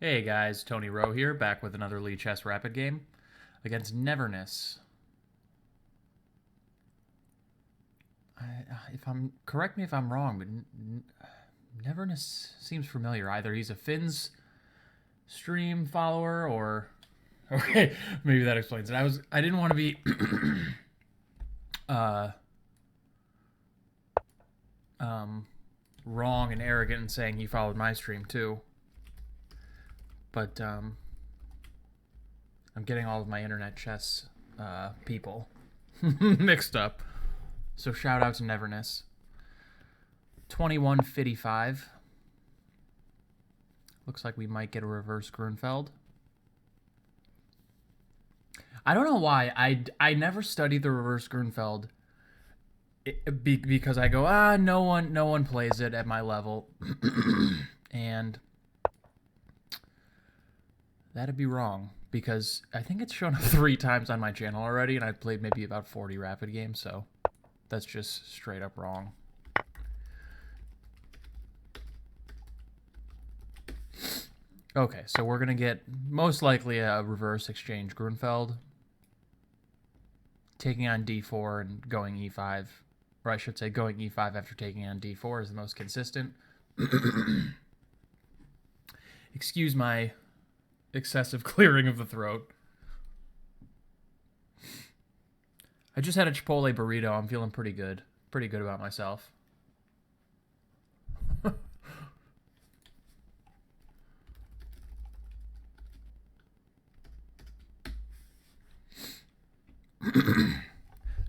Hey guys, Tony Rowe here, back with another Lee Chess Rapid game against Neverness. Correct me if I'm wrong, but Neverness seems familiar. Either he's a Finn's stream follower, or okay, maybe that explains it. I didn't want to be uh wrong and arrogant in saying he followed my stream too, but I'm getting all of my internet chess people mixed up. So shout out to Neverness. 2155. Looks like we might get a reverse Grünfeld. I don't know why. I never studied the reverse Grünfeld because I go, no one plays it at my level. And that'd be wrong, because I think it's shown up 3 times on my channel already, and I've played maybe about 40 rapid games, so that's just straight up wrong. Okay, so we're going to get most likely a reverse Exchange Grünfeld, taking on d4 and going e5. Or I should say going e5 after taking on d4 is the most consistent. Excuse my excessive clearing of the throat. I just had a Chipotle burrito. I'm feeling pretty good. Pretty good about myself.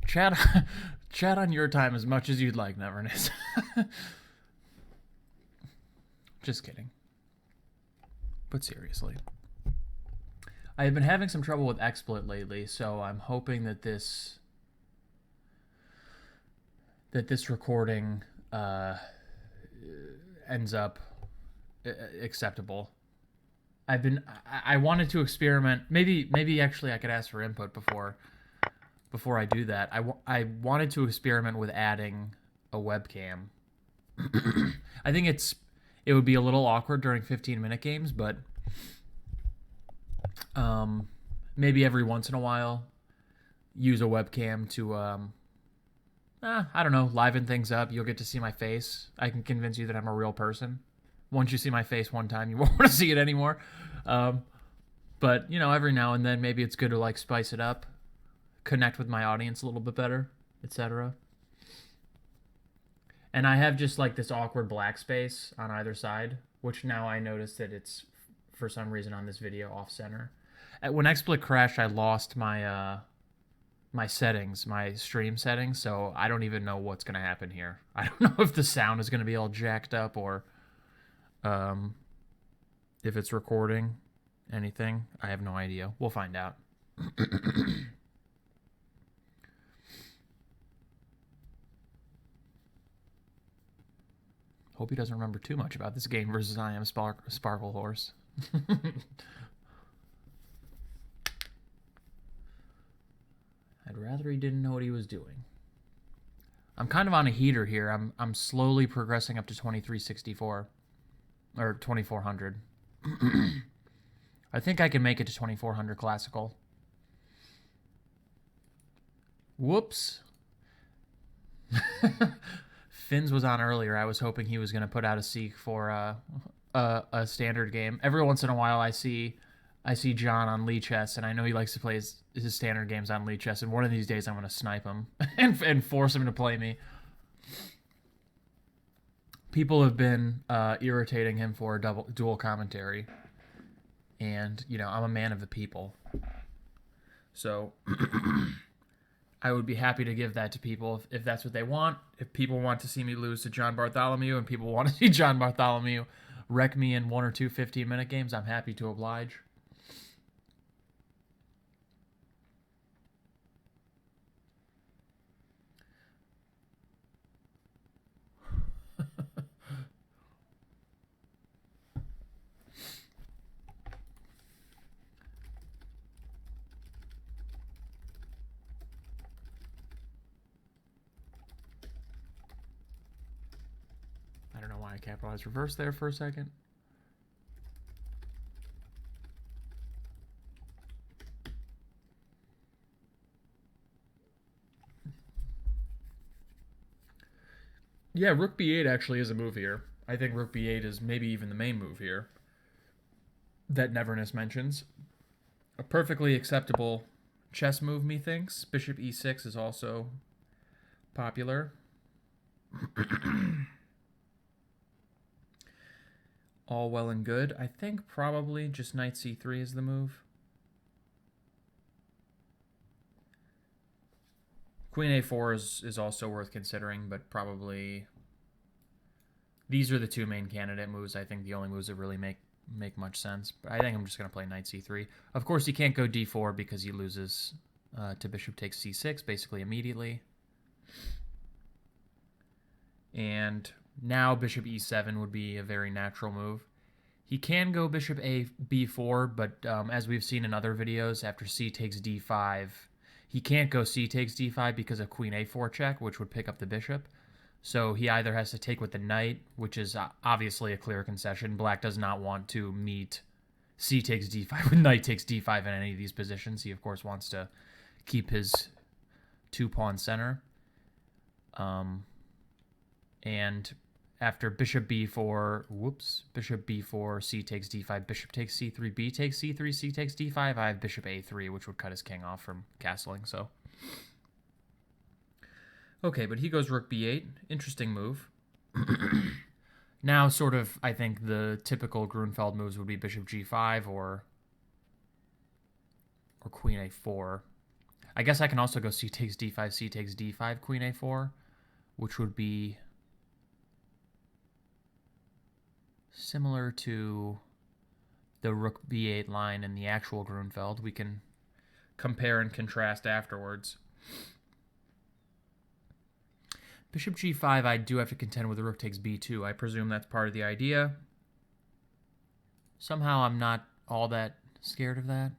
Chat on your time as much as you'd like, Neverness. Just kidding. But seriously. I have been having some trouble with XSplit lately, so I'm hoping that this recording ends up acceptable. I wanted to experiment. Maybe actually I could ask for input before I do that. I wanted to experiment with adding a webcam. I think it would be a little awkward during 15-minute games, but maybe every once in a while use a webcam to I don't know, liven things up. You'll get to see my face. I can convince you that I'm a real person. Once you see my face one time, you won't want to see it anymore. But you know, every now and then maybe it's good to like spice it up, connect with my audience a little bit better, etc. And I have just like this awkward black space on either side, which now I notice that it's for some reason on this video off center. When XSplit crashed, I lost my my settings, my stream settings, so I don't even know what's gonna happen here. I don't know if the sound is gonna be all jacked up, or if it's recording anything. I have no idea. We'll find out. Hope he doesn't remember too much about this game versus I am Sparkle Horse. I'd rather he didn't know what he was doing. I'm kind of on a heater here. I'm slowly progressing up to 2364 or 2400. I think I can make it to 2400 classical. Whoops. Finn's was on earlier. I was hoping he was going to put out a seek for a standard game. Every once in a while I see John on Lee Chess, and I know he likes to play his standard games on Lee Chess, and one of these days I'm going to snipe him and force him to play me. People have been irritating him for dual commentary, and, you know, I'm a man of the people. So I would be happy to give that to people if that's what they want. If people want to see me lose to John Bartholomew and people want to see John Bartholomew wreck me in 1 or 2 15-minute games, I'm happy to oblige. I don't know why I capitalized reverse there for a second. Yeah, rook b8 actually is a move here. I think rook b8 is maybe even the main move here that Neverness mentions. A perfectly acceptable chess move, methinks. Bishop e6 is also popular. All well and good. I think probably just knight c3 is the move. Queen a4 is also worth considering, but probably these are the two main candidate moves. I think the only moves that really make much sense. But I think I'm just going to play knight c3. Of course, he can't go d4 because he loses to bishop takes c6 basically immediately. And now bishop e7 would be a very natural move. He can go bishop b4, but as we've seen in other videos, after c takes d5, he can't go c takes d5 because of queen a4 check, which would pick up the bishop. So he either has to take with the knight, which is obviously a clear concession. Black does not want to meet c takes d5 with knight takes d5 in any of these positions. He, of course, wants to keep his two-pawn center. And after bishop b4, bishop b4, c takes d5, bishop takes c3, b takes c3, c takes d5, I have bishop a3, which would cut his king off from castling, so. Okay, but he goes rook b8. Interesting move. Now, sort of, I think the typical Grünfeld moves would be bishop g5 or queen a4. I guess I can also go c takes d5, c takes d5, queen a4, which would be similar to the rook b8 line in the actual Grünfeld. We can compare and contrast afterwards. Bishop g5, I do have to contend with the rook takes b2. I presume that's part of the idea. Somehow I'm not all that scared of that.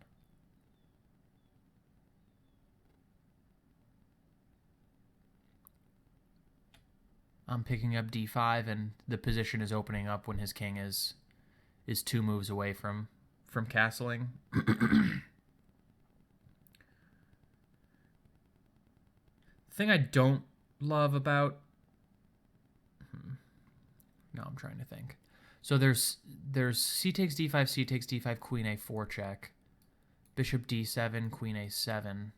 I'm picking up d5, and the position is opening up when his king is 2 moves away from castling. The thing I don't love about... No, I'm trying to think. So there's c takes d5, c takes d5, queen a4 check. Bishop d7, queen a7.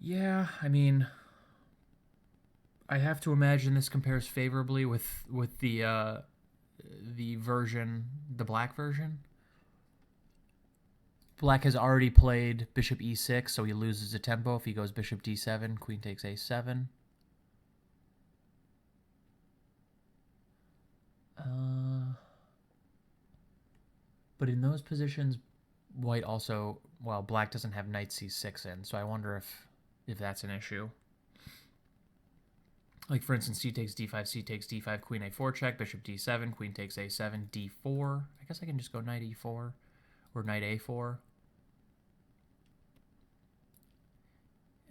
Yeah, I mean, I have to imagine this compares favorably with the version, the black version. Black has already played bishop e6, so he loses a tempo if he goes bishop d7, queen takes a7. But in those positions, white also, well, black doesn't have knight c6 in, so I wonder if that's an issue. Like, for instance, c takes d5, c takes d5, queen a4 check, bishop d7, queen takes a7, d4. I guess I can just go knight e4 or knight a4.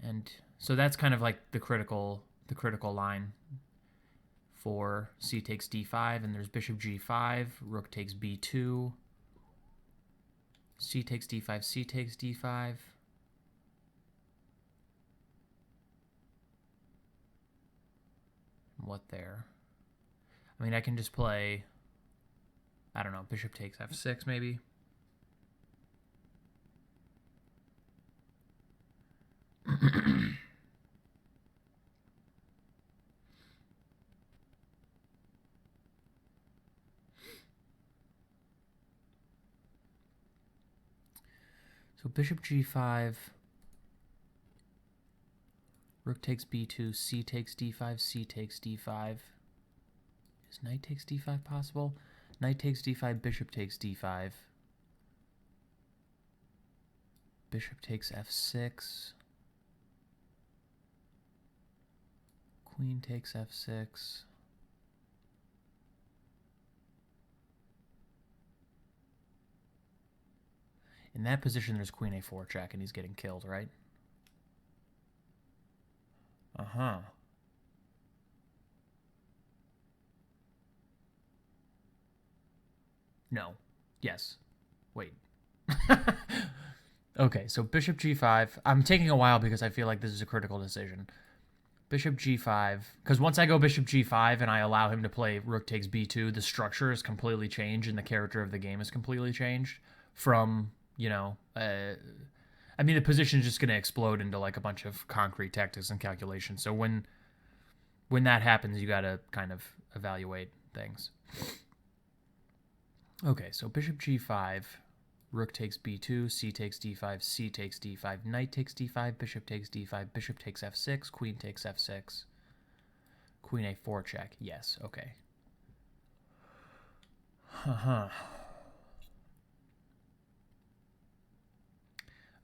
And so that's kind of like the critical line for c takes d5, and there's bishop g5, rook takes b2, c takes d5, c takes d5. What there? I mean, I can just play, I don't know, bishop takes f6 maybe. So bishop g5, rook takes b2, c takes d5, c takes d5. Is knight takes d5 possible? Knight takes d5, bishop takes d5. Bishop takes f6. Queen takes f6. In that position, there's queen a4 check, and he's getting killed, right? Uh-huh. No. Yes. Wait. Okay, so bishop g5. I'm taking a while because I feel like this is a critical decision. Bishop g5, because once I go bishop g5 and I allow him to play rook takes b2, the structure is completely changed and the character of the game is completely changed from, I mean, the position is just going to explode into like a bunch of concrete tactics and calculations. So when that happens, you got to kind of evaluate things. Okay, so bishop g5, rook takes b2, c takes d5, c takes d5, knight takes d5, bishop takes d5, bishop takes f6, queen takes f6, queen a4 check. Yes, okay.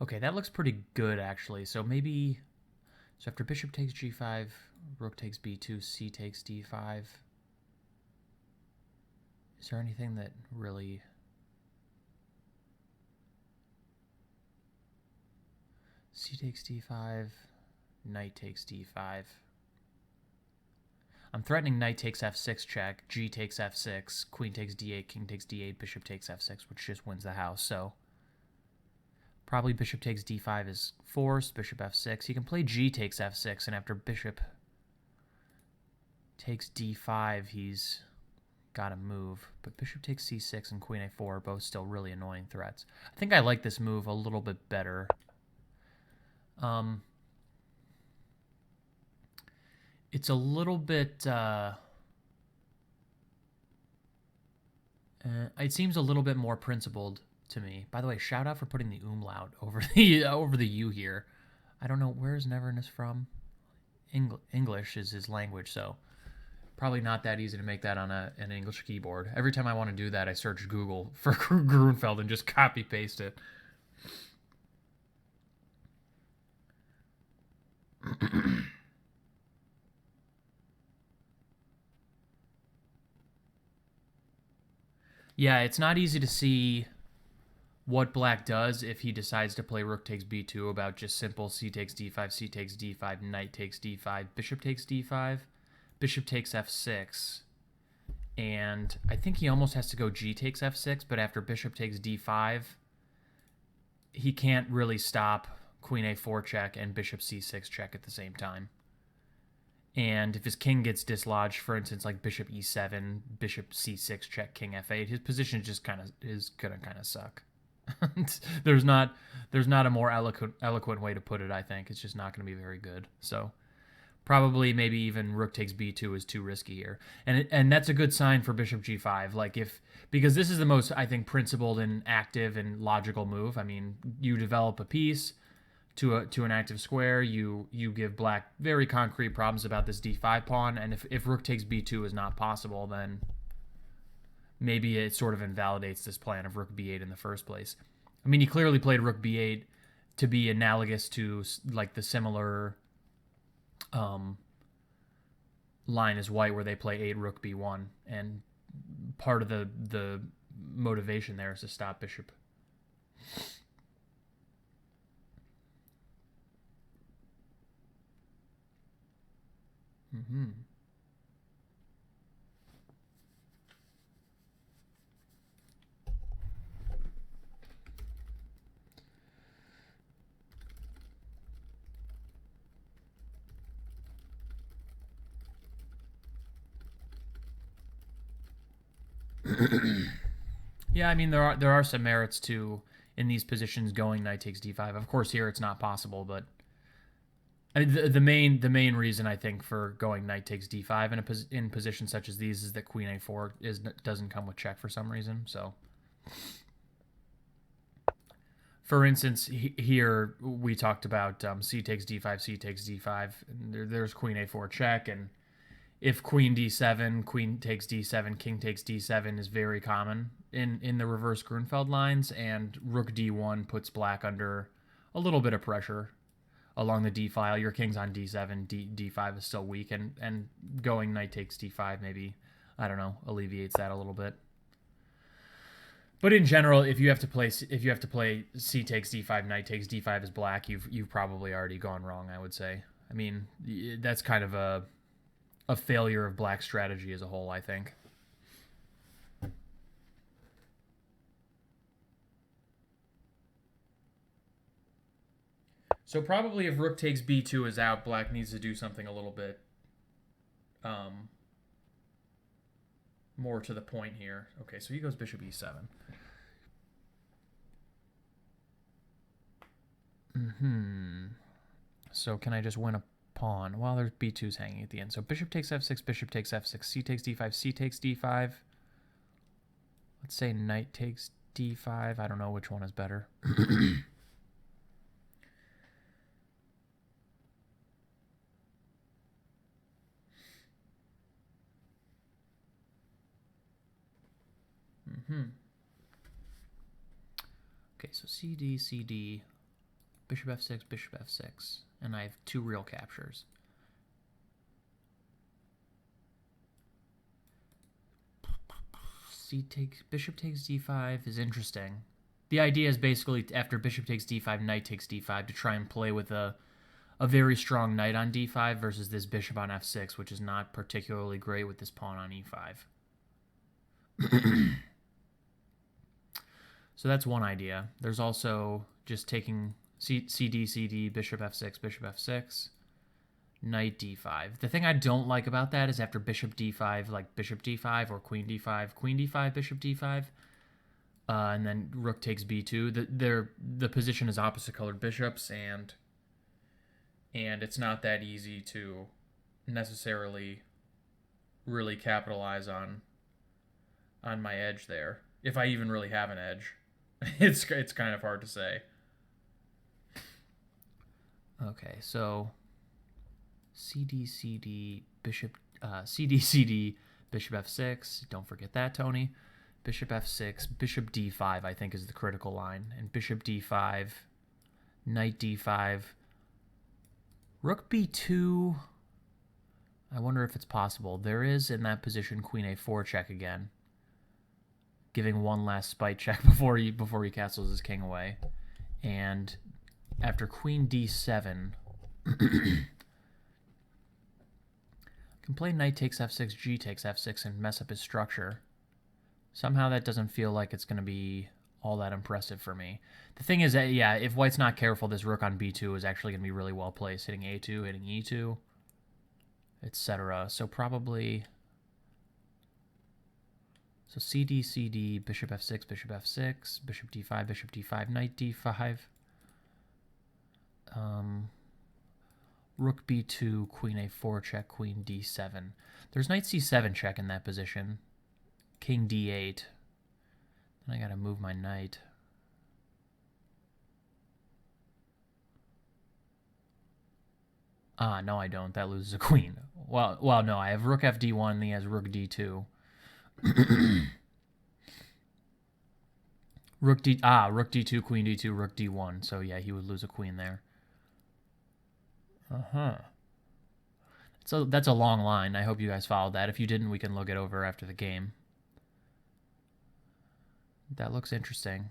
Okay, that looks pretty good, actually. So maybe... So after bishop takes g5, rook takes b2, c takes d5. Is there anything that really... c takes d5, knight takes d5. I'm threatening knight takes f6 check, g takes f6, queen takes d8, king takes d8, bishop takes f6, which just wins the house, so... Probably bishop takes d5 is forced, bishop f6. He can play g takes f6, and after bishop takes d5, he's got to move. But bishop takes c6 and queen a4 are both still really annoying threats. I think I like this move a little bit better. It's a little bit... it seems a little bit more principled to me. By the way, shout out for putting the umlaut over the U here. I don't know, where's Neverness from? English is his language, so probably not that easy to make that on an English keyboard. Every time I want to do that, I search Google for Grünfeld and just copy paste it. Yeah, it's not easy to see what black does if he decides to play rook takes b2 about just simple c takes d5, c takes d5, knight takes d5, bishop takes d5, bishop takes f6, and I think he almost has to go g takes f6, but after bishop takes d5, he can't really stop queen a4 check and bishop c6 check at the same time. And if his king gets dislodged, for instance, like bishop e7, bishop c6 check, king f8, his position just is gonna kind of suck. there's not a more eloquent way to put it. I think it's just not going to be very good. So probably maybe even rook takes b2 is too risky here, and that's a good sign for bishop g5. Like because this is the most, I think, principled and active and logical move. I mean, you develop a piece to an active square. You give black very concrete problems about this d5 pawn, and if rook takes b2 is not possible, then maybe it sort of invalidates this plan of rook b8 in the first place. I mean, he clearly played rook b8 to be analogous to like the similar line as white where they play 8 rook b1, and part of the motivation there is to stop bishop. Yeah, I mean, there are some merits to, in these positions, going knight takes d5. Of course, here it's not possible, but I mean, the main reason I think for going knight takes d5 in positions such as these is that queen a4 doesn't come with check for some reason. So, for instance, here we talked about c takes d5, c takes d5. And there's queen a4 check, and if queen d7, queen takes d7, king takes d7 is very common in the reverse Grünfeld lines, and rook d1 puts black under a little bit of pressure along the d file. Your king's on d7, d5 is still weak, and going knight takes d5 maybe, I don't know, alleviates that a little bit. But in general, if you have to play c takes d5, knight takes d5 as black, you've probably already gone wrong, I would say. I mean, that's kind of a failure of black strategy as a whole, I think. So probably if rook takes b2 is out, black needs to do something a little bit more to the point here. Okay, so he goes bishop e7. So can I just win a pawn? Well, there's b2's hanging at the end. So bishop takes f6, bishop takes f6, c takes d5, c takes d5. Let's say knight takes d5. I don't know which one is better. Okay, so CD, CD, bishop f6, bishop f6, and I have 2 real captures. Bishop takes d5 is interesting. The idea is basically after bishop takes d5, knight takes d5 to try and play with a very strong knight on d5 versus this bishop on f6, which is not particularly great with this pawn on e5. So that's one idea. There's also just taking CD, CD, bishop f6, bishop f6, knight d5. The thing I don't like about that is after bishop d5, like bishop d5 or queen d5, bishop d5, and then rook takes b2. The position is opposite colored bishops, and it's not that easy to necessarily really capitalize on my edge there. If I even really have an edge. It's kind of hard to say. Okay, so CD, CD, bishop, CD, CD, bishop f6. Don't forget that, Tony. Bishop f6, bishop d5, I think is the critical line. And bishop d5, knight d5, rook b2. I wonder if it's possible. There is, in that position, queen a4 check again, giving one last spite check before he castles his king away. And after queen d7, can play knight takes f6, g takes f6, and mess up his structure. Somehow that doesn't feel like it's going to be all that impressive for me. The thing is that, yeah, if white's not careful, this rook on b2 is actually going to be really well placed, hitting a2, hitting e2, etc. So probably... So CD, CD, bishop f6, bishop f6, bishop d5, knight d5. Rook b2, queen a4 check, queen d7. There's knight c7 check in that position. King d8. Then I gotta move my knight. Ah, no I don't. That loses a queen. Well, no, I have rook fd1, and he has rook d2. rook d2, queen d2, rook d1. So yeah, he would lose a queen there. So that's a long line. I hope you guys followed that. If you didn't, we can look it over after the game. That looks interesting.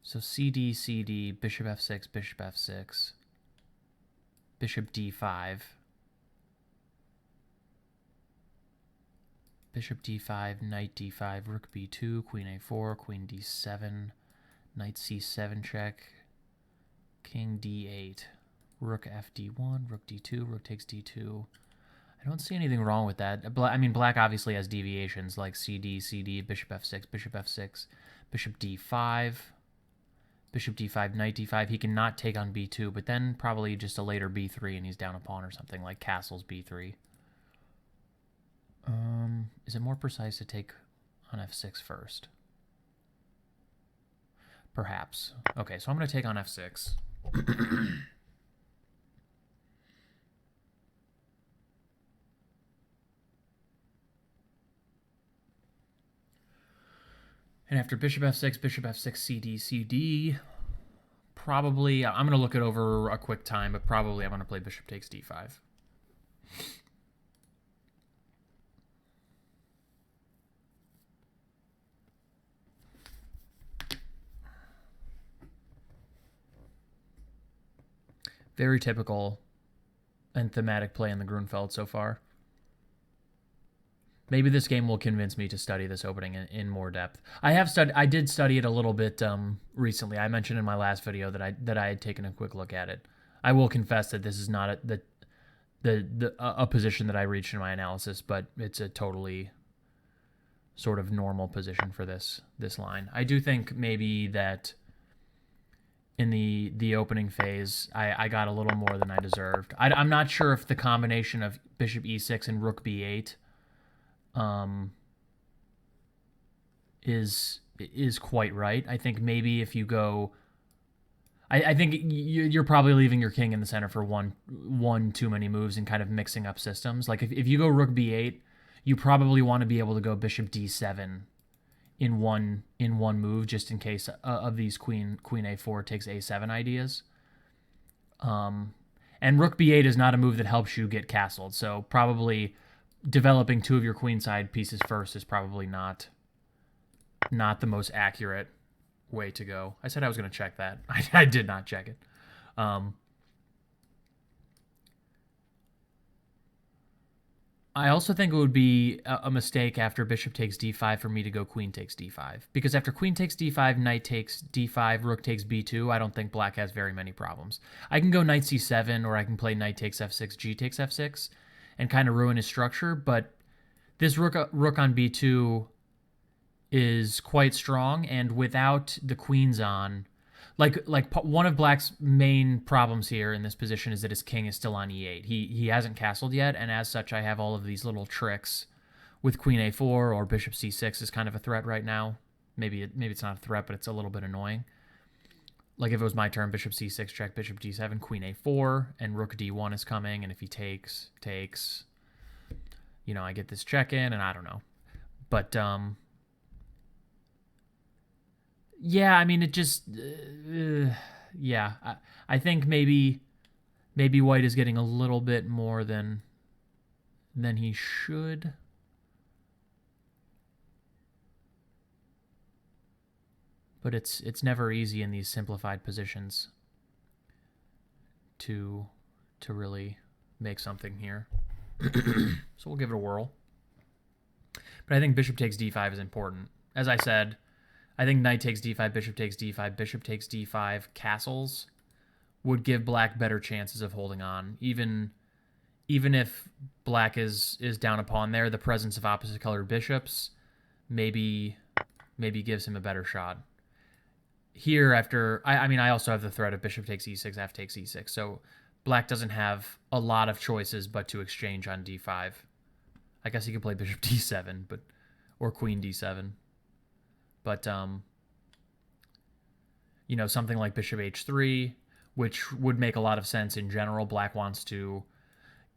So CD, CD, bishop f6, bishop f6, bishop d5, bishop d5, knight d5, rook b2, queen a4, queen d7, knight c7 check, king d8, rook fd1, rook d2, rook takes d2. I don't see anything wrong with that. I mean, black obviously has deviations like CD, CD, bishop f6, bishop f6, bishop d5, bishop d5, knight d5. He cannot take on b2, but then probably just a later b3 and he's down a pawn or something like castles b3. Is it more precise to take on f6 first? Perhaps. Okay, so I'm going to take on f6. And after bishop f6, CD, CD, probably, I'm going to look it over a quick time, but probably I'm going to play bishop takes d5. Very typical and thematic play in the Grünfeld so far. Maybe this game will convince me to study this opening in more depth. I did study it a little bit recently. I mentioned in my last video that I had taken a quick look at it. I will confess that this is not a position that I reached in my analysis, but it's a totally sort of normal position for this line. I do think maybe that in the opening phase, I got a little more than I deserved. I'm not sure if the combination of bishop e6 and rook b8 is quite right. I think maybe if you go, I think you're probably leaving your king in the center for one too many moves and kind of mixing up systems. Like if you go rook b8, you probably want to be able to go bishop d7 in one move, just in case of these queen a4 takes a7 ideas. And rook b8 is not a move that helps you get castled, so probably developing two of your queenside pieces first is probably not the most accurate way to go. I said I was going to check that. I did not check it. I also think it would be a mistake after bishop takes d5 for me to go queen takes d5. Because after queen takes d5, knight takes d5, rook takes b2, I don't think black has very many problems. I can go knight c7, or I can play knight takes f6, g takes f6, and kind of ruin his structure, but this rook on b2 is quite strong, and without the queens on, like one of black's main problems here in this position is that his king is still on e8. He hasn't castled yet, and as such, I have all of these little tricks with queen a4 or bishop c6 is kind of a threat right now. Maybe it's not a threat, but it's a little bit annoying. Like if it was my turn, bishop c6 check, bishop d7, queen a4, and rook d1 is coming, and if he takes, you know, I get this check in, and I don't know. But yeah, I mean, it just, yeah. I think maybe white is getting a little bit more than he should. But it's never easy in these simplified positions to really make something here. So we'll give it a whirl. But I think bishop takes d5 is important. As I said, I think knight takes d5, bishop takes d5, bishop takes d5 castles would give black better chances of holding on. Even if black is down a pawn there, the presence of opposite colored bishops maybe gives him a better shot. Here after, I mean, I also have the threat of bishop takes e6, f takes e6, so black doesn't have a lot of choices but to exchange on d5. I guess he could play bishop d7, or queen d7. But, you know, something like bishop h3, which would make a lot of sense in general. Black wants to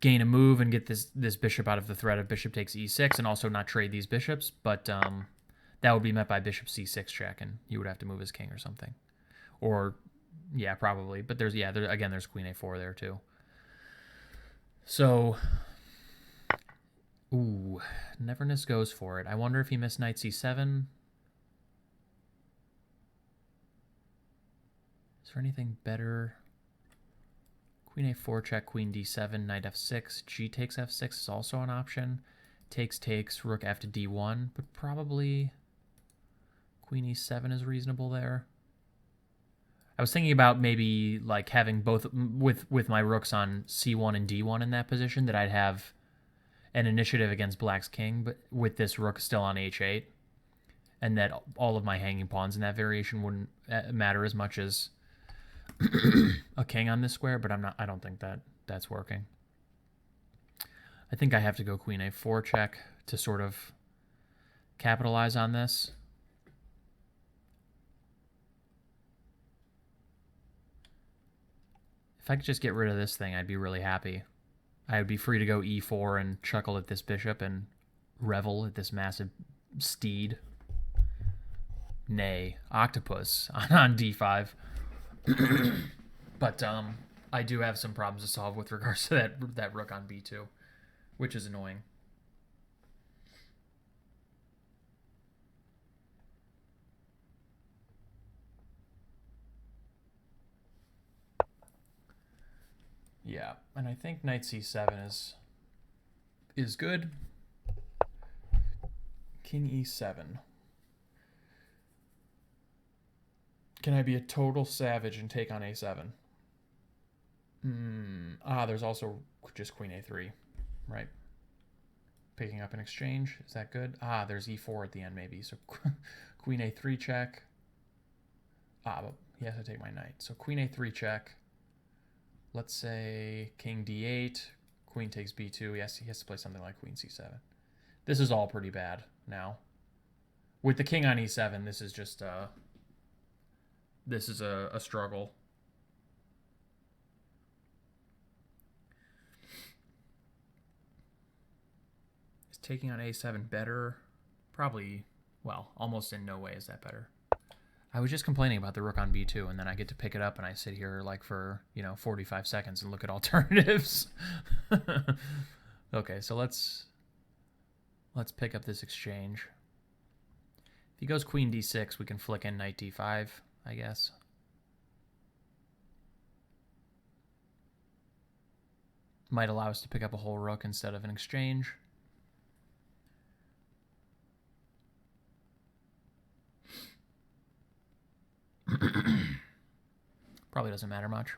gain a move and get this bishop out of the threat of bishop takes e6 and also not trade these bishops. But that would be met by bishop c6 check, and he would have to move his king or something. Or, yeah, probably. But there's queen a4 there too. So, ooh, Neverness goes for it. I wonder if he missed knight c7. Is there anything better? Queen a4 check, queen d7, knight f6, g takes f6 is also an option. Takes, rook f to d1, but probably queen e7 is reasonable there. I was thinking about maybe like having both with my rooks on c1 and d1 in that position, that I'd have an initiative against black's king, but with this rook still on h8, and that all of my hanging pawns in that variation wouldn't matter as much as a king on this square, but I don't think that's working. I think I have to go queen a4 check to sort of capitalize on this. If I could just get rid of this thing, I'd be really happy. I would be free to go e4 and chuckle at this bishop and revel at this massive steed. Nay, octopus on d5. But I do have some problems to solve with regards to that rook on b2, which is annoying. Yeah, and I think knight c7 is good. King e7. Can I be a total savage and take on a7? There's also just queen a3, right? Picking up an exchange. Is that good? There's e4 at the end maybe. So queen a3 check. But he has to take my knight. So queen a3 check. Let's say king d8. Queen takes b2. Yes, he has to play something like queen c7. This is all pretty bad now. With the king on e7, this is just this is a struggle. Is taking on a7 better? Probably, well, almost in no way is that better. I was just complaining about the rook on b2, and then I get to pick it up, and I sit here like for, 45 seconds and look at alternatives. Okay, so let's pick up this exchange. If he goes queen d6, we can flick in knight d5, I guess. Might allow us to pick up a whole rook instead of an exchange. Probably doesn't matter much.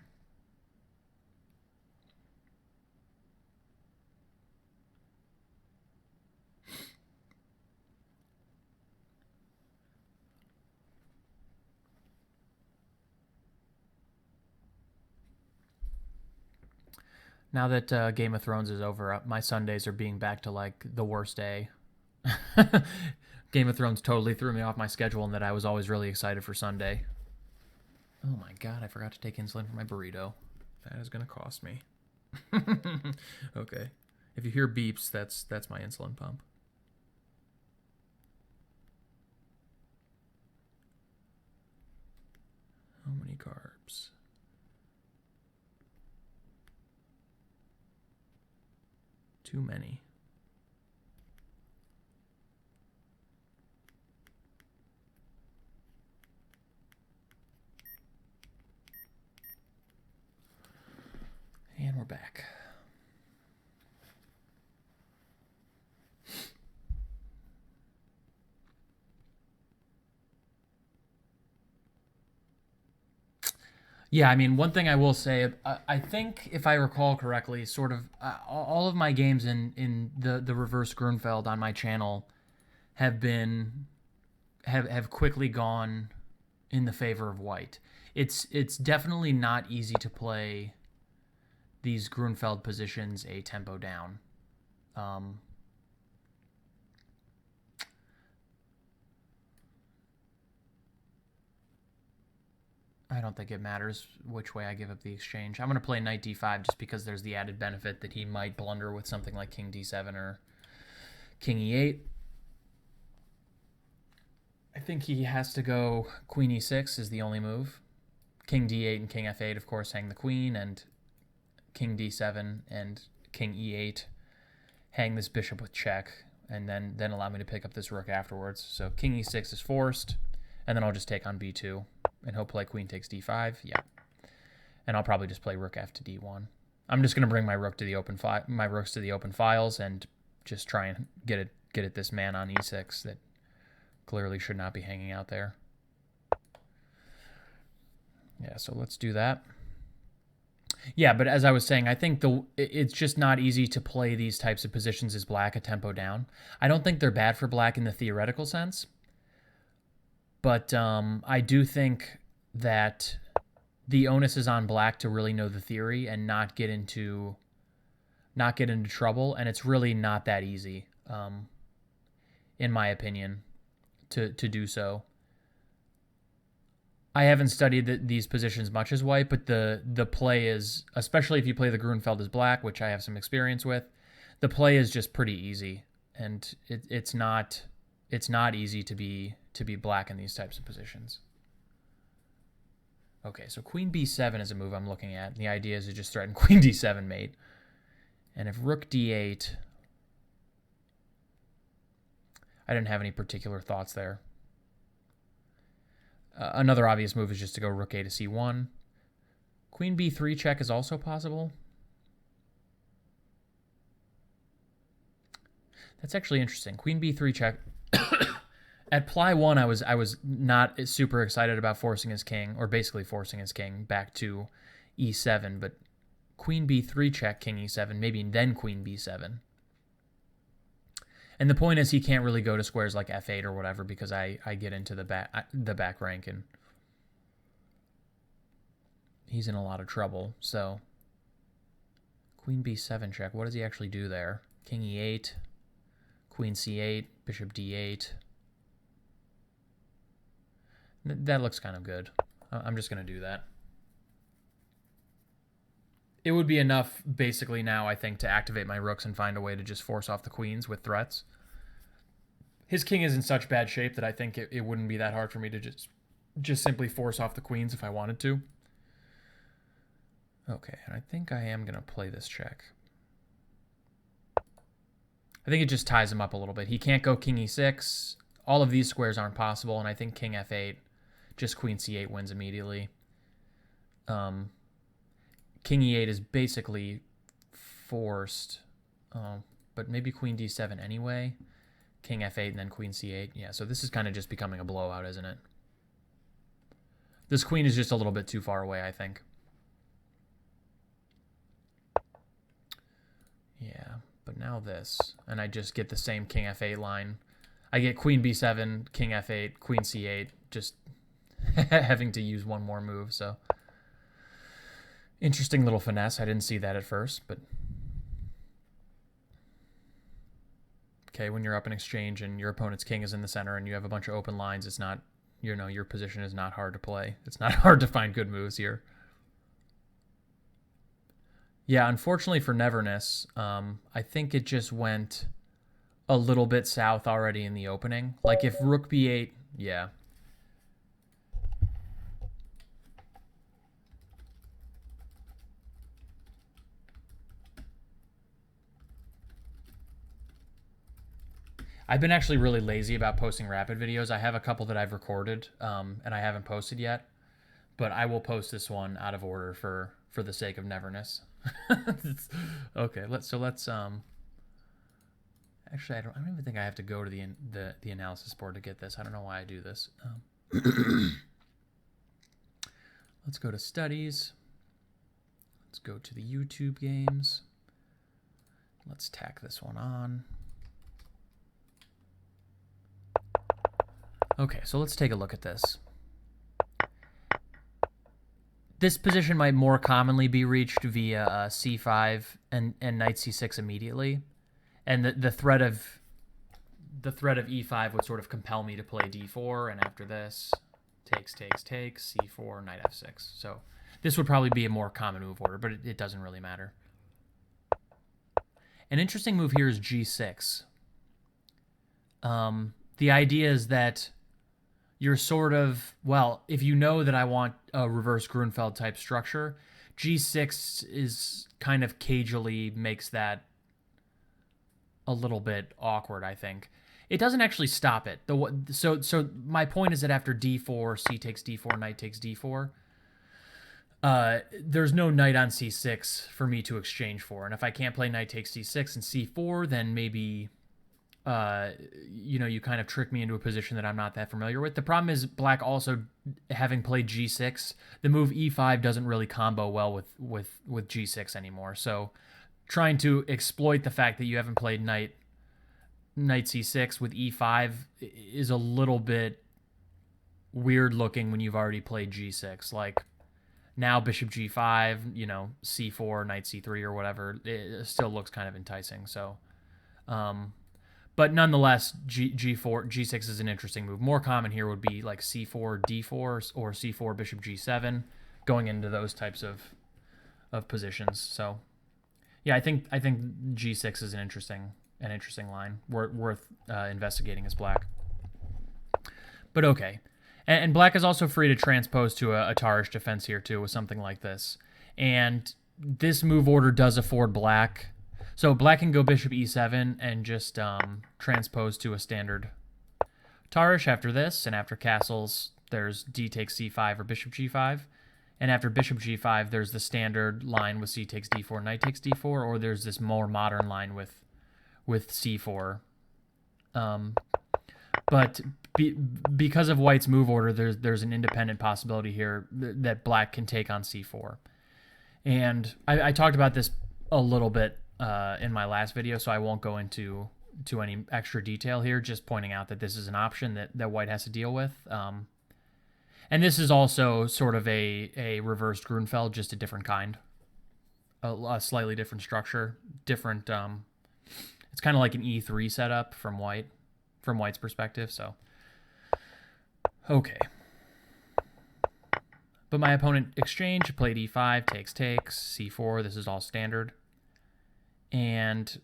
Now that Game of Thrones is over, my Sundays are being back to like the worst day. Game of Thrones totally threw me off my schedule, and that I was always really excited for Sunday. Oh my god, I forgot to take insulin for my burrito. That is going to cost me. Okay. If you hear beeps, that's my insulin pump. How many carbs? Too many. And we're back. Yeah, I mean, one thing I will say, I think if I recall correctly, sort of all of my games in the Reversed Grünfeld on my channel have quickly gone in the favor of white. It's definitely not easy to play these Grünfeld positions a tempo down. I don't think it matters which way I give up the exchange. I'm going to play knight d5 just because there's the added benefit that he might blunder with something like king d7 or king e8. I think he has to go queen e6 is the only move. King d8 and king f8, of course, hang the queen, and king d7 and king e8 hang this bishop with check, and then allow me to pick up this rook afterwards. So king e6 is forced, and then I'll just take on b2, and he'll play queen takes d5. Yeah, and I'll probably just play rook f to d1. I'm just gonna bring my rook to the open rooks to the open files and just try and get at this man on e6 that clearly should not be hanging out there. Yeah, so let's do that. Yeah, but as I was saying, I think it's just not easy to play these types of positions as black a tempo down. I don't think they're bad for black in the theoretical sense, but I do think that the onus is on black to really know the theory and not get into trouble, and it's really not that easy, in my opinion, to do so. I haven't studied these positions much as white, but the play is, especially if you play the Grünfeld as black, which I have some experience with, the play is just pretty easy, and it's not easy to be black in these types of positions. Okay, so queen b7 is a move I'm looking at. The idea is to just threaten queen d7 mate, and if rook d8, I didn't have any particular thoughts there. Another obvious move is just to go rook a to c1. Queen b3 check is also possible. That's actually interesting. Queen b3 check. At ply 1, I was not super excited about forcing his king, or basically forcing his king back to e7, but queen b3 check, king e7, maybe then queen b7. And the point is he can't really go to squares like f8 or whatever because I get into the back rank and he's in a lot of trouble. So queen b7 check. What does he actually do there? King e8, queen c8, bishop d8. That looks kind of good. I'm just going to do that. It would be enough, basically, now, I think, to activate my rooks and find a way to just force off the queens with threats. His king is in such bad shape that I think it wouldn't be that hard for me to just simply force off the queens if I wanted to. Okay, and I think I am going to play this check. I think it just ties him up a little bit. He can't go king e6. All of these squares aren't possible, and I think king f8, just queen c8 wins immediately. King e8 is basically forced, but maybe queen d7 anyway. King f8 and then queen c8. Yeah, so this is kind of just becoming a blowout, isn't it? This queen is just a little bit too far away, I think. Yeah, but now this, and I just get the same king f8 line. I get queen b7, king f8, queen c8, just having to use one more move, so... Interesting little finesse. I didn't see that at first, but... Okay, when you're up in exchange and your opponent's king is in the center and you have a bunch of open lines, it's not, you know, your position is not hard to play. It's not hard to find good moves here. Yeah, unfortunately for Neverness, I think it just went a little bit south already in the opening. Like if rook b8, yeah. I've been actually really lazy about posting rapid videos. I have a couple that I've recorded, and I haven't posted yet. But I will post this one out of order for the sake of Neverness. Okay, let's actually I don't even think I have to go to the analysis board to get this. I don't know why I do this. Let's go to studies. Let's go to the YouTube games. Let's tack this one on. Okay, so let's take a look at this. This position might more commonly be reached via c5 and knight c6 immediately, and the threat of e5 would sort of compel me to play d4, and after this, takes, c4, knight f6. So this would probably be a more common move order, but it doesn't really matter. An interesting move here is g6. The idea is that you're sort of, well, if you know that I want a reverse Grünfeld type structure, g6 is kind of cagily makes that a little bit awkward, I think. It doesn't actually stop it. So my point is that after d4, c takes d4, knight takes d4, there's no knight on c6 for me to exchange for. And if I can't play knight takes c6 and c4, then maybe... you know, you kind of trick me into a position that I'm not that familiar with. The problem is black also, having played g6, the move e5 doesn't really combo well with g6 anymore. So trying to exploit the fact that you haven't played knight c6 with e5 is a little bit weird looking when you've already played g6. Like now bishop g5, you know, c4, knight c3 or whatever, it still looks kind of enticing. So, but nonetheless, g6 is an interesting move. More common here would be like c4, d4, or c4, bishop g7, going into those types of positions. So, yeah, I think g6 is an interesting line worth investigating as black. But okay, and black is also free to transpose to a Tarish defense here too with something like this. And this move order does afford black. So black can go bishop e7 and just transpose to a standard Tarish after this, and after castles, there's d takes c5 or bishop g5. And after bishop g5, there's the standard line with c takes d4, knight takes d4, or there's this more modern line with c4. But because of white's move order, there's an independent possibility here that black can take on c4. And I talked about this a little bit in my last video, so I won't go into any extra detail here, just pointing out that this is an option that white has to deal with. And this is also sort of a reversed Grünfeld, just a different kind. A slightly different structure. Different, it's kind of like an e3 setup from white's perspective, so. Okay. But my opponent exchange, played e5, takes, c4. This is all standard. And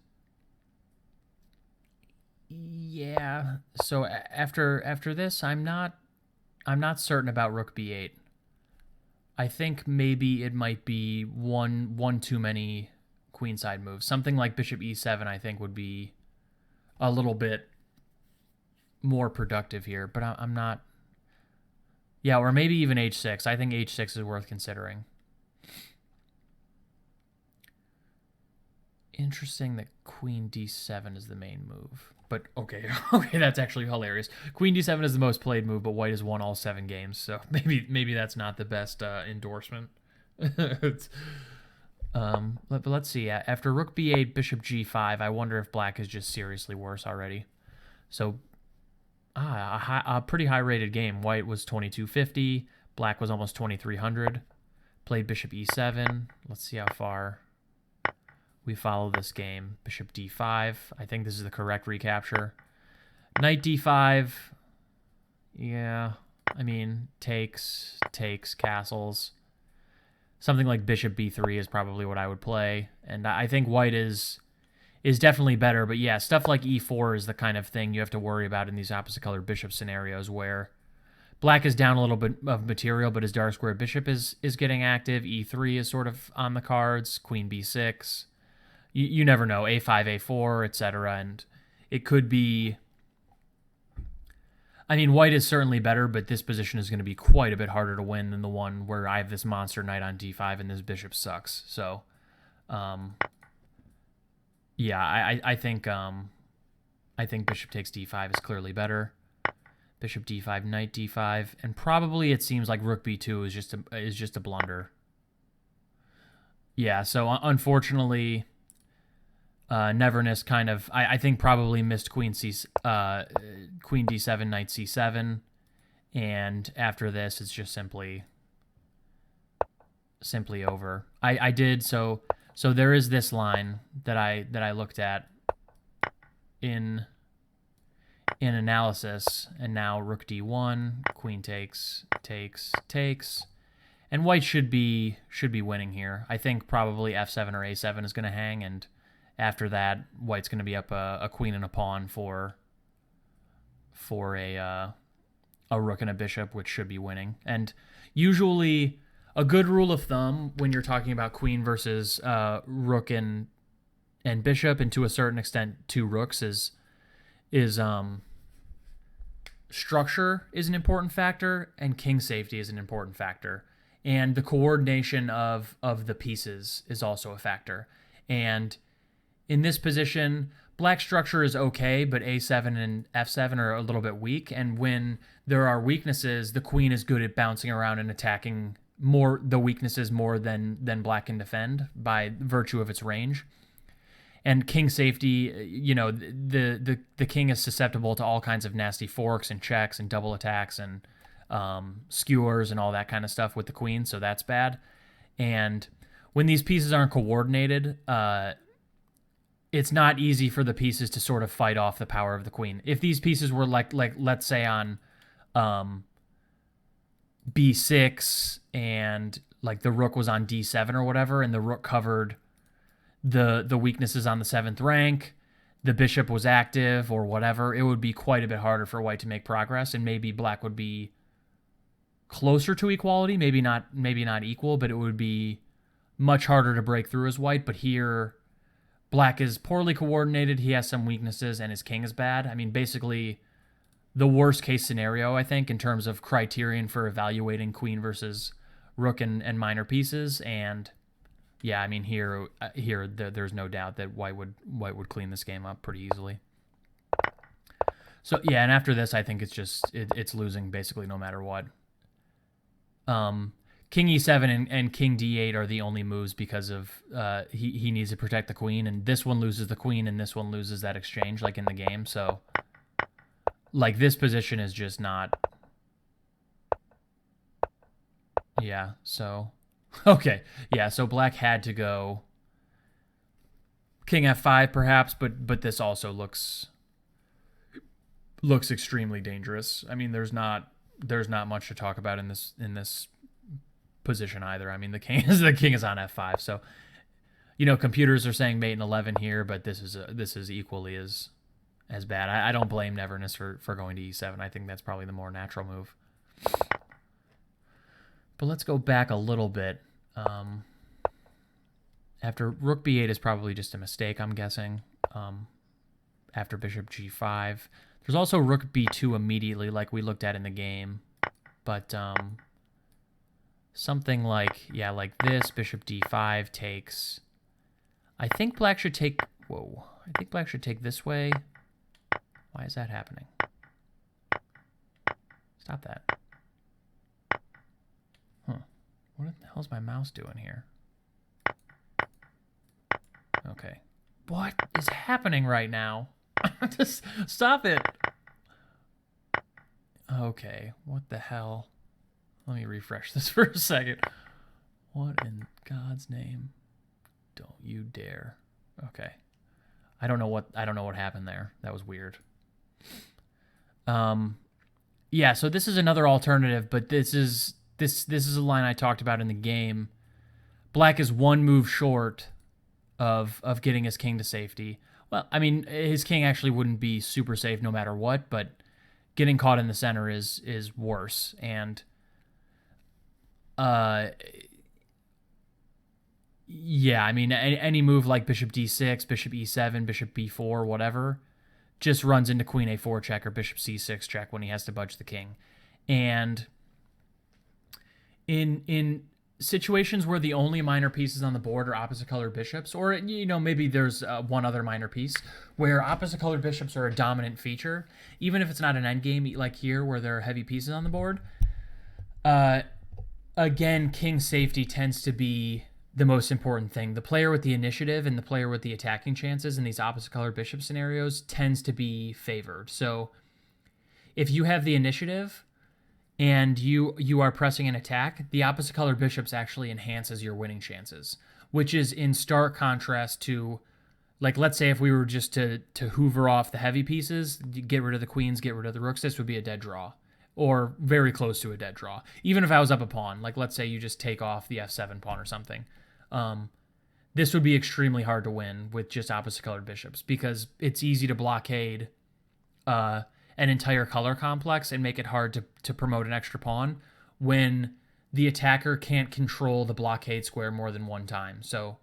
yeah, so after this, I'm not certain about rook b8. I think maybe it might be one too many queenside moves. Something like bishop e7, I think, would be a little bit more productive here, but I'm not. Yeah, or maybe even h6. I think h6 is worth considering. Interesting that queen d7 is the main move. But okay, that's actually hilarious. Queen d7 is the most played move, but white has won all 7 games, so maybe that's not the best endorsement. But let's see. After rook b8, bishop g5, I wonder if black is just seriously worse already. So a pretty high-rated game. White was 2250. Black was almost 2300. Played bishop e7. Let's see how far we follow this game. Bishop d5. I think this is the correct recapture. Knight d5. Yeah, I mean, takes, castles. Something like bishop b3 is probably what I would play. And I think white is definitely better. But yeah, stuff like e4 is the kind of thing you have to worry about in these opposite colored bishop scenarios where black is down a little bit of material, but his dark square bishop is getting active. e3 is sort of on the cards. Queen b6. You never know. a5, a4, etc. And it could be... I mean, white is certainly better, but this position is going to be quite a bit harder to win than the one where I have this monster knight on d5 and this bishop sucks. So, yeah, I think bishop takes d5 is clearly better. Bishop d5, knight d5, and probably it seems like rook b2 is just a blunder. Yeah, so unfortunately, Neverness kind of I think probably missed queen d7, knight c7, and after this it's just simply over. I did so there is this line that I looked at in analysis, and now rook d1, queen takes, and white should be winning here. I think probably f7 or a7 is going to hang, and after that, white's going to be up a queen and a pawn for a rook and a bishop, which should be winning. And usually, a good rule of thumb when you're talking about queen versus rook and bishop, and to a certain extent, 2 rooks, is structure is an important factor, and king safety is an important factor, and the coordination of the pieces is also a factor. And in this position, black structure is okay, but a7 and f7 are a little bit weak, and when there are weaknesses, the queen is good at bouncing around and attacking the weaknesses more than black can defend by virtue of its range. And king safety, you know, the king is susceptible to all kinds of nasty forks and checks and double attacks and skewers and all that kind of stuff with the queen, so that's bad. And when these pieces aren't coordinated, it's not easy for the pieces to sort of fight off the power of the queen. If these pieces were like let's say on b6 and like the rook was on d7 or whatever, and the rook covered the weaknesses on the 7th rank, the bishop was active or whatever, it would be quite a bit harder for white to make progress, and maybe black would be closer to equality, maybe not equal, but it would be much harder to break through as white. But here, black is poorly coordinated, he has some weaknesses, and his king is bad. I mean, basically, the worst case scenario, I think, in terms of criterion for evaluating queen versus rook and minor pieces. And yeah, I mean, here there's no doubt that white would clean this game up pretty easily. So yeah, and after this, I think it's just it's losing basically no matter what. King e7 and king d8 are the only moves because of he needs to protect the queen, and this one loses the queen, and this one loses that exchange like in the game. So like this position is just not. Yeah. So okay. Yeah. So black had to go king f5 perhaps, but this also looks extremely dangerous. I mean, there's not much to talk about in this position either. I mean, the king is on f5, so you know computers are saying mate in 11 here, but this is equally as bad. I don't blame Neverness for going to e7. I think that's probably the more natural move. But let's go back a little bit. After rook b8 is probably just a mistake, I'm guessing. After bishop g5. There's also rook b2 immediately, like we looked at in the game. But something like, yeah, like this, bishop d5 takes... I think black should take... Whoa. I think black should take this way. Why is that happening? Stop that. Huh. What the hell's my mouse doing here? Okay. What is happening right now? Just stop it. Okay, what the hell? Let me refresh this for a second. What in God's name? Don't you dare. Okay. I don't know what happened there. That was weird. Yeah, so this is another alternative, but this is a line I talked about in the game. Black is one move short of getting his king to safety. Well, I mean, his king actually wouldn't be super safe no matter what, but getting caught in the center is worse. And yeah, I mean, any move like bishop d6, bishop e7, bishop b4, whatever, just runs into queen a4 check or bishop c6 check when he has to budge the king. And in situations where the only minor pieces on the board are opposite colored bishops, or you know maybe there's one other minor piece where opposite colored bishops are a dominant feature, even if it's not an endgame like here where there are heavy pieces on the board. Again, king safety tends to be the most important thing. The player with the initiative and the player with the attacking chances in these opposite colored bishop scenarios tends to be favored. So if you have the initiative and you are pressing an attack, the opposite colored bishops actually enhances your winning chances, which is in stark contrast to, like, let's say if we were just to hoover off the heavy pieces, get rid of the queens, get rid of the rooks, this would be a dead draw, or very close to a dead draw. Even if I was up a pawn, like let's say you just take off the f7 pawn or something, this would be extremely hard to win with just opposite colored bishops, because it's easy to blockade an entire color complex and make it hard to promote an extra pawn when the attacker can't control the blockade square more than one time. So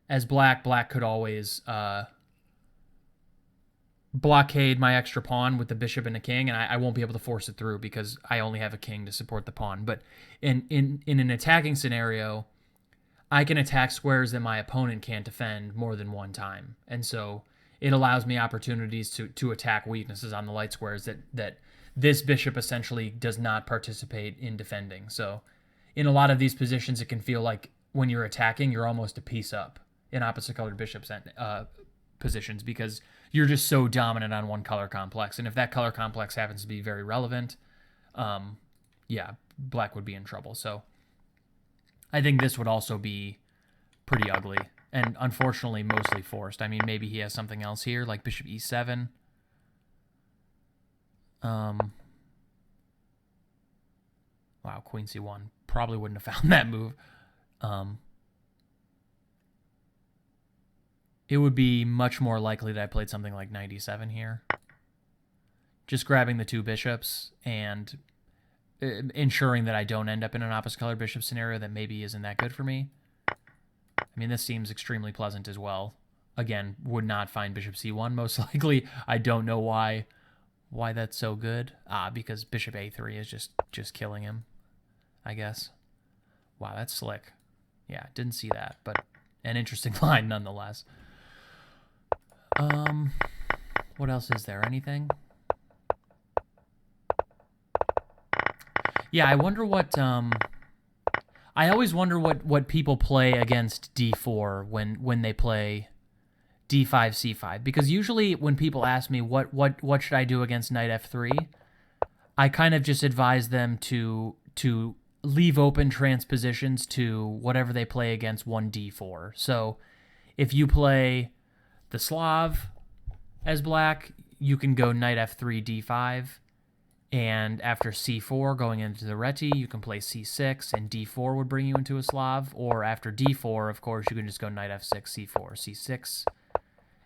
as black could always blockade my extra pawn with the bishop and the king, and I won't be able to force it through because I only have a king to support the pawn. But in an attacking scenario, I can attack squares that my opponent can't defend more than one time. And so it allows me opportunities to attack weaknesses on the light squares that this bishop essentially does not participate in defending. So in a lot of these positions, it can feel like when you're attacking, you're almost a piece up in opposite colored bishops positions, because you're just so dominant on one color complex. And if that color complex happens to be very relevant, yeah, black would be in trouble. So I think this would also be pretty ugly, and unfortunately mostly forced. I mean, maybe he has something else here, like bishop e7. Wow, queen c1. Probably wouldn't have found that move. It would be much more likely that I played something like knight e7 here. Just grabbing the two bishops and ensuring that I don't end up in an opposite colored bishop scenario that maybe isn't that good for me. I mean, this seems extremely pleasant as well. Again, would not find bishop c1 most likely. I don't know why that's so good. Because bishop a3 is just killing him, I guess. Wow, that's slick. Yeah, didn't see that, but an interesting line nonetheless. What else is there? Anything? Yeah, I wonder what I always wonder what people play against d4 when they play d5 c5, because usually when people ask me what should I do against knight f3, I kind of just advise them to leave open transpositions to whatever they play against 1d4. So if you play the Slav as black, you can go knight f3 d5, and after c4 going into the reti, you can play c6, and d4 would bring you into a Slav. Or after d4, of course, you can just go knight f6 c4 c6,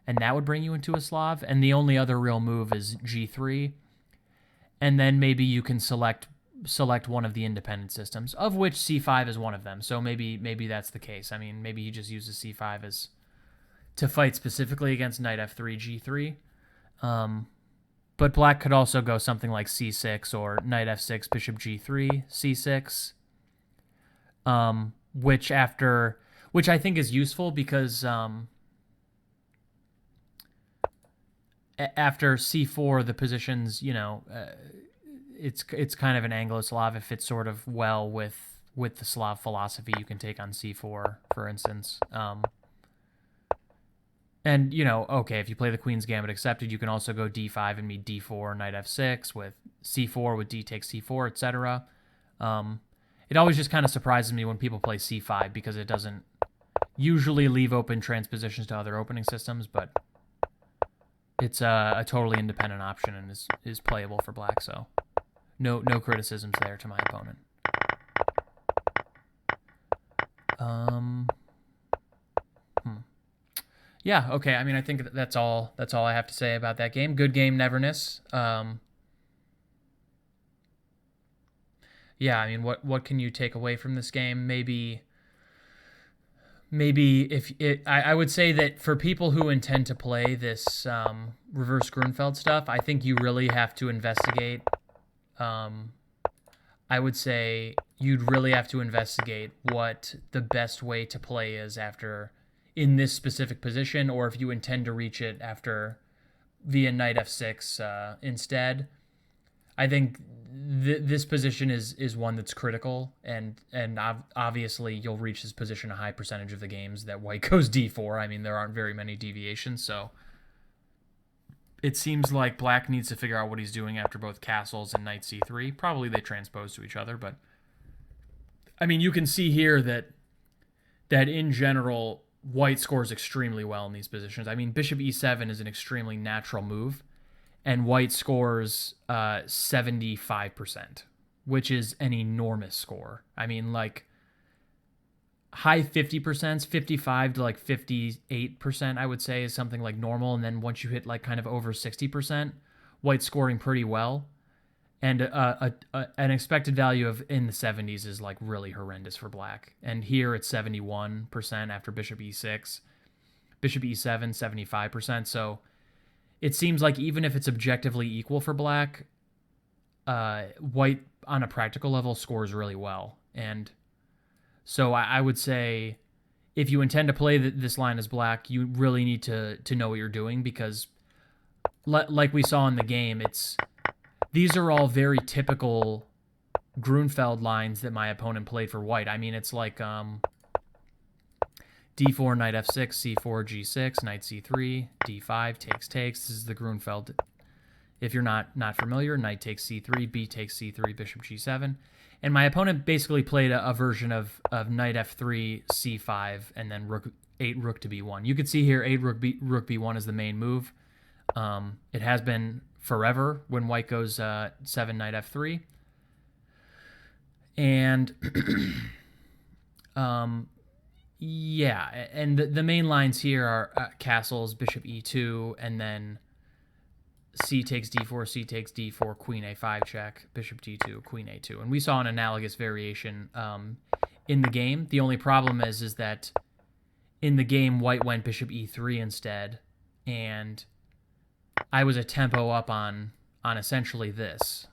and that would bring you into a Slav. And the only other real move is g3, and then maybe you can select one of the independent systems, of which c5 is one of them. So maybe that's the case. I mean, maybe he just uses c5 as to fight specifically against knight f3 g3. But black could also go something like c6 or knight f6 bishop g3 c6, which I think is useful because after c4 the positions, it's kind of an Anglo-Slav. It fits sort of well with the Slav philosophy you can take on c4, for instance. And, okay, if you play the Queen's Gambit accepted, you can also go d5 and meet d4, knight f6, with c4, with d takes c4, etc. It always just kind of surprises me when people play c5 because it doesn't usually leave open transpositions to other opening systems, but it's a totally independent option and is playable for black, so no criticisms there to my opponent. Yeah, okay. I mean, I think that's all I have to say about that game. Good game, Neverness. Yeah, I mean, what can you take away from this game? Maybe if I would say that for people who intend to play this Reversed Grünfeld stuff, I think you really have to investigate. I would say you'd really have to investigate what the best way to play is after in this specific position, or if you intend to reach it after via knight f6 instead. I think this position is one that's critical, and obviously you'll reach this position a high percentage of the games that white goes d4. I mean, there aren't very many deviations, so it seems like black needs to figure out what he's doing after both castles and knight c3. Probably they transpose to each other, but I mean, you can see here that in general white scores extremely well in these positions. I mean, bishop e7 is an extremely natural move, and white scores 75%, which is an enormous score. I mean, like high 50%, 55 to like 58%, I would say, is something like normal. And then once you hit like kind of over 60%, white scoring pretty well. And an expected value of in the 70s is like really horrendous for black. And here it's 71% after bishop e6, bishop e7, 75%. So it seems like even if it's objectively equal for black, white on a practical level scores really well. And so I would say if you intend to play this line as black, you really need to know what you're doing, because like we saw in the game, these are all very typical Grünfeld lines that my opponent played for white. I mean, it's like d4, knight f6, c4, g6, knight c3, d5, takes. This is the Grünfeld. If you're not familiar, knight takes c3, b takes c3, bishop g7. And my opponent basically played a version of knight f3, c5, and then rook 8 rook to b1. You could see here 8 rook b1 is the main move. It has been forever when white goes 7 knight f3. And yeah, and the main lines here are castles, bishop e2, and then c takes d4, c takes d4, queen a5 check, bishop d2, queen a2. And we saw an analogous variation in the game. The only problem is that in the game, white went bishop e3 instead, and I was a tempo up on essentially this,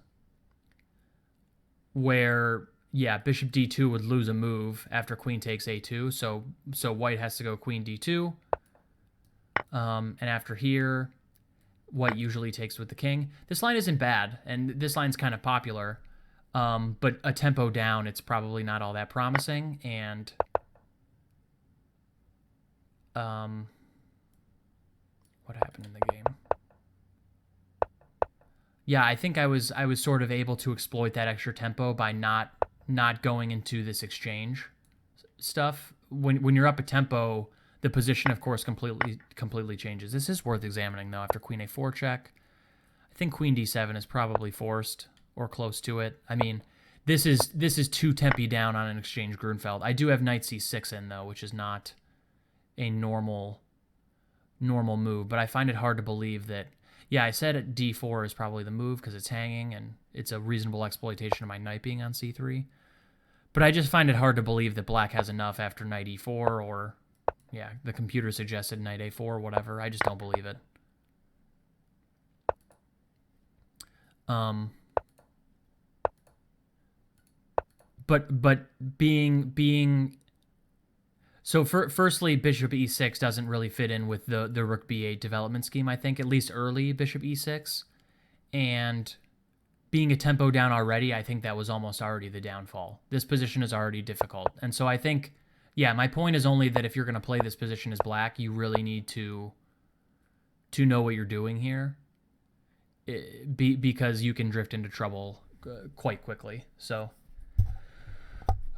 where, yeah, bishop d2 would lose a move after queen takes a2, so white has to go queen d2, and after here, white usually takes with the king. This line isn't bad, and this line's kind of popular. But a tempo down, it's probably not all that promising. And what happened in the game? Yeah, I think I was sort of able to exploit that extra tempo by not going into this exchange stuff. When you're up a tempo, the position, of course, completely changes. This is worth examining though. After Queen A4 check, I think Queen D7 is probably forced or close to it. I mean, this is too tempy down on an Exchange Grünfeld. I do have Knight C6 in though, which is not a normal move, but I find it hard to believe that. Yeah, I said D4 is probably the move because it's hanging and it's a reasonable exploitation of my knight being on C3. But I just find it hard to believe that black has enough after knight E4 or, yeah, the computer suggested knight A4 or whatever. I just don't believe it. But being so firstly, bishop e6 doesn't really fit in with the rook b8 development scheme, I think, at least early bishop e6. And being a tempo down already, I think that was almost already the downfall. This position is already difficult. And so I think, yeah, my point is only that if you're going to play this position as black, you really need to know what you're doing here because you can drift into trouble quite quickly. So,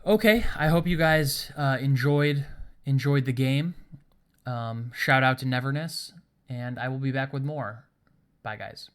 okay, I hope you guys enjoyed the game. Shout out to Neverness, and I will be back with more. Bye, guys.